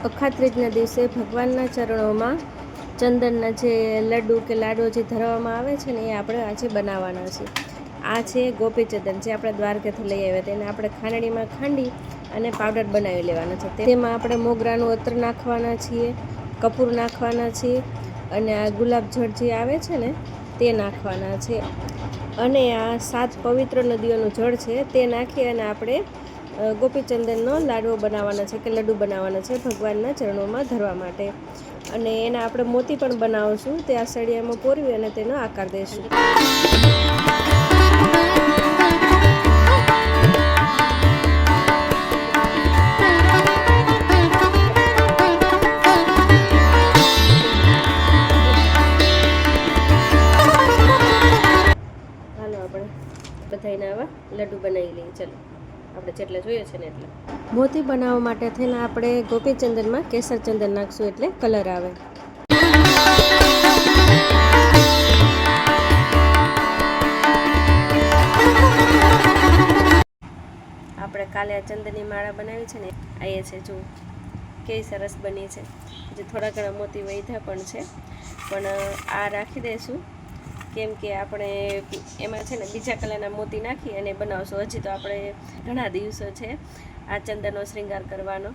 અખાત્રીજના દિવસે ભગવાનના ચરણોમાં ચંદનના જે લડ્ડુ કે લાડુ જે ધરવામાં આવે છે ને એ આપણે આજે બનાવવાના છે. આ છે ગોપીચંદન, જે આપણે દ્વારકાથી લઈ આવ્યા હતા. એને આપણે ખાંડણીમાં ખાંડી અને પાવડર બનાવી લેવાનો છે. તેમાં આપણે મોગરાનું અત્તર નાખવાના છીએ, કપૂર નાખવાના છીએ અને આ ગુલાબજળ જે આવે છે ને તે નાખવાના છે. અને આ 7 પવિત્ર નદીઓનું જળ છે તે નાખી અને આપણે ગોપીચંદનનો લાડવો બનાવવાનો છે કે લડ્ડુ બનાવવાનો છે ભગવાનના ચરણોમાં ધરવા માટે. અને એના આપણે મોતી પણ બનાવશું. તે આ સળિયામાં પોરવી અને તેનો આકાર દઈશું. હાલો આપણે બધાયના આવા લડ્ડુ બનાવી લઈએ. ચલો આપણે જેટલા જોઈએ છે ને એટલા. મોતી બનાવવા માટે થઈને આપણે ગોપીચંદનમાં કેસર ચંદન નાખશું એટલે કલર આવે. આપણે કાલે આ ચંદનની માળા બનાવી છે ને આ એ છે, જો કેવી સરસ બની છે. જે થોડા ઘણા મોતી વધ્યા પણ છે, પણ આ રાખી દઈશું કેમ કે આપણે એમાં છે ને બીજા કલરના મોતી નાખી અને બનાવશું. હજી તો આપણે ઘણા દિવસો છે આ ચંદનનો શ્રૃંગાર કરવાનો.